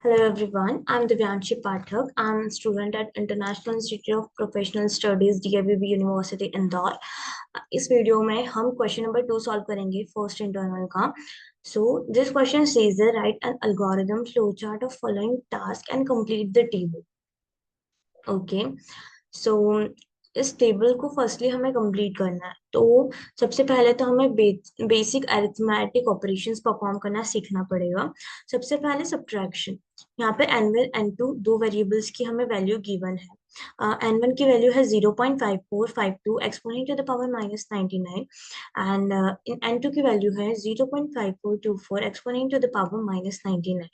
Hello everyone, I'm Divyanshi Pathak. I'm a student at International Institute of Professional Studies, DIBB University, Indore. इस video में हम question number 2 solve करेंगे first internal का. So this question says that write an algorithm flowchart of following task and complete the table. Okay. सो इस table को firstly हमें complete करना है. तो सबसे पहले तो हमें बेसिक अरिथमेटिक ऑपरेशंस परफॉर्म करना सीखना पड़ेगा. सबसे पहले सब्ट्रैक्शन. यहाँ पे n1 n2 दो वेरिएबल्स की हमें वैल्यू गिवन है. n1 की वैल्यू है 0.5452 exponent to the power -99 and n2 की वैल्यू है 0.5424 एक्सपोनेंट टू द पावर -99.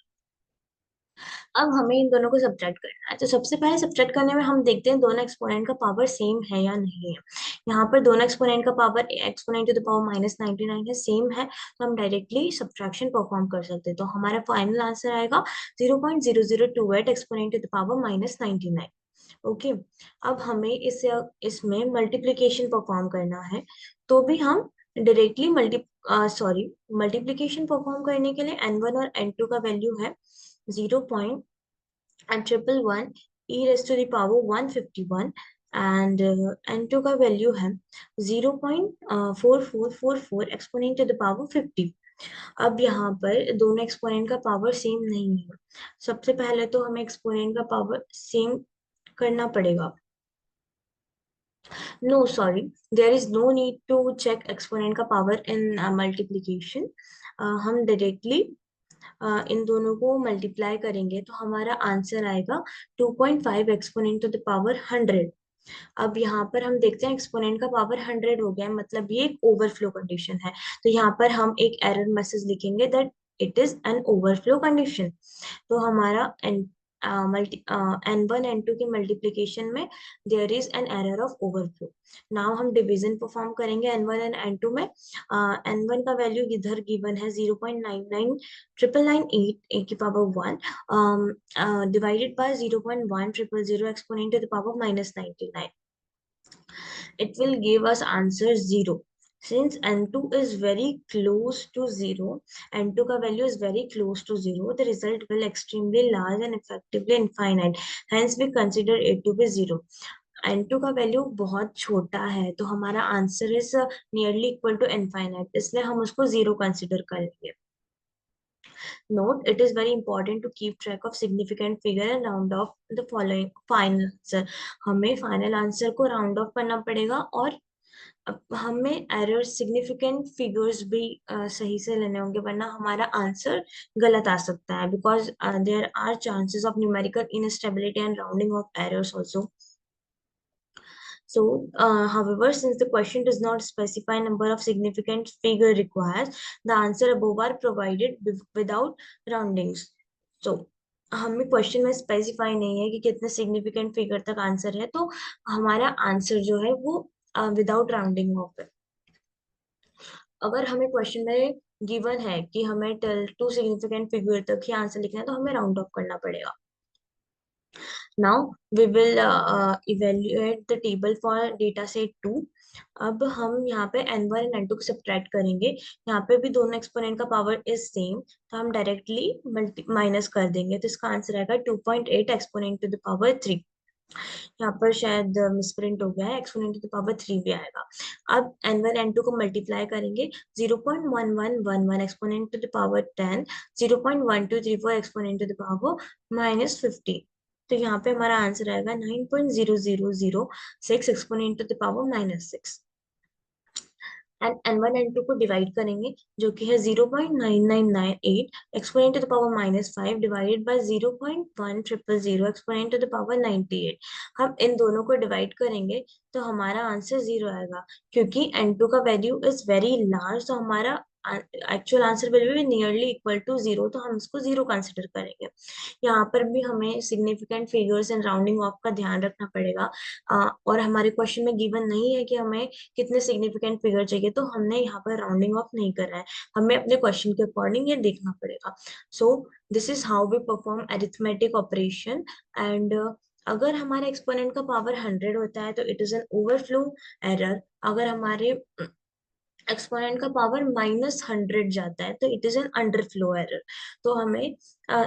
अब हमें इन दोनों को सब्ट्रैक्ट करना है. तो सबसे पहले सब्ट्रैक्ट करने में हम देखते हैं दोनों एक्सपोनेंट का पावर सेम है या नहीं है. यहाँ पर दोनों एक्सपोनेंट का power exponent to the power -99 है, सेम है, तो हम डायरेक्टली सब्ट्रैक्शन परफॉर्म कर सकते हैं. तो हमारा फाइनल आंसर आएगा 0.0028 exponent to the power -99. Okay. अब हमें इसमें मल्टीप्लीकेशन परफॉर्म करना है. तो भी हम डायरेक्टली मल्टीप्लीकेशन परफॉर्म करने के लिए n1 और n2 का वैल्यू है 0.111 e raised to the power 151 and n2 का वैल्यू है 0.4444 एक्सपोनेंट टू द पावर 50. अब यहाँ पर दोनों एक्सपोनेंट का पावर सेम नहीं है. सबसे पहले तो हमें एक्सपोनेंट का पावर सेम करना पड़ेगा. No sorry, there is no need to check exponent का पावर इन मल्टीप्लीकेशन. हम डायरेक्टली इन दोनों को मल्टीप्लाई करेंगे तो हमारा आंसर आएगा 2.5 एक्सपोनेंट टू द पावर 100. अब यहाँ पर हम देखते हैं एक्सपोनेंट का पावर 100 हो गया है, मतलब ये एक ओवरफ्लो कंडीशन है. तो यहाँ पर हम एक एरर मैसेज लिखेंगे that it is an overflow condition. तो हमारा n1 n2 के मल्टीप्लीकेशन में there is an error of overflow. Now हम डिवीजन परफॉर्म करेंगे n1 एंड n2 में. n1 का वैल्यू इधर गिवन है 0.99998 a की power 1 divided by 0.1000 exponent to the power -99. It will give us answer 0. Since n2 is very close to 0, n2 का value is very close to 0, the result will extremely large and effectively infinite. Hence we consider it to be 0. n2 का value बहुत छोटा है तो हमारा answer is nearly equal to infinite, इसलिए हम उसको 0 कंसिडर कर लेंगे. Note, it is very important to keep track of significant figure and round off the following final answer. हमें फाइनल आंसर को राउंड ऑफ करना पड़ेगा और हमें एरर सिग्निफिकेंट फिगर्स भी सही से लेने होंगे, वरना हमारा आंसर गलत आ सकता है. Because there are chances of numerical instability and rounding off errors also. So, however, since the question does not specify number of significant figure required, the answer above are provided without roundings. So, हमें question में specify नहीं है कि कितने significant figure तक answer है, तो हमारा आंसर जो है वो विदाउट राउंडिंग ऑफ है. अगर हमें क्वेश्चन में गिवन है कि हमें टिल टू सिग्निफिकेंट फिगर तक ही आंसर लिखना है तो हमें राउंड ऑफ करना पड़ेगा. Now we will evaluate the table for data set 2. अब हम यहाँ पे n1 और n2 को सब्ट्रैक्ट करेंगे. यहाँ पे भी दोनों एक्सपोनेंट का पावर इज सेम, तो हम डायरेक्टली माइनस कर देंगे. तो इसका आंसर आएगा 2.8 एक्सपोनेंट टू द पावर 3. यहाँ पर शायद मिसप्रिंट हो गया है, एक्सपोनेंट टू द पावर 3 भी आएगा. अब n1 n2 को मल्टीप्लाई करेंगे 0.1111 exponent to the power 10, 0.1234 exponent to the power -50. तो यहाँ पे हमारा आंसर आएगा 9.0006 exponent to the power -6. And n1 n2 को डिवाइड करेंगे जो कि है 0.9998 exponent to the power -5 divided by 0.1000 exponent to the power 98. हम इन दोनों को डिवाइड करेंगे तो हमारा आंसर 0 आएगा, क्योंकि n2 का वैल्यू इज वेरी लार्ज, तो हमारा actual answer will be nearly equal to 0, तो हम इसको 0 कंसिडर करेंगे. यहाँ पर भी हमें significant figures and rounding of का ध्यान रखना पड़ेगा. और हमारे क्वेश्चन में गिवन नहीं है कि हमें कितने सिग्निफिकेंट फिगर चाहिए, तो हमने यहाँ पर राउंडिंग ऑफ नहीं कर रहा है. हमें अपने क्वेश्चन के अकॉर्डिंग ये देखना पड़ेगा. So this is how we perform arithmetic operation. And अगर हमारे एक्सपोनेंट का पावर 100 होता है तो it is an overflow error. अगर हमारे एक्सपोनेंट का पावर -100 जाता है, तो it is an underflow error. तो हमें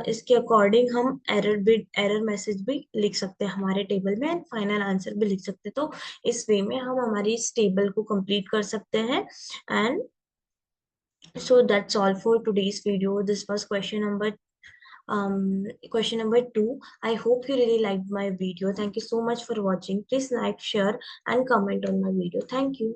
इसके अकॉर्डिंग हम एरर मैसेज भी लिख सकते हैं हमारे टेबल में, एंड फाइनल आंसर भी लिख सकते हैं। तो इस वे में हम हमारी इस टेबल को कंप्लीट कर सकते हैं। And so that's all for today's video. This was question number 2. I hope you really liked my video. Thank you so much for watching. Please like, share and comment on my video. Thank you.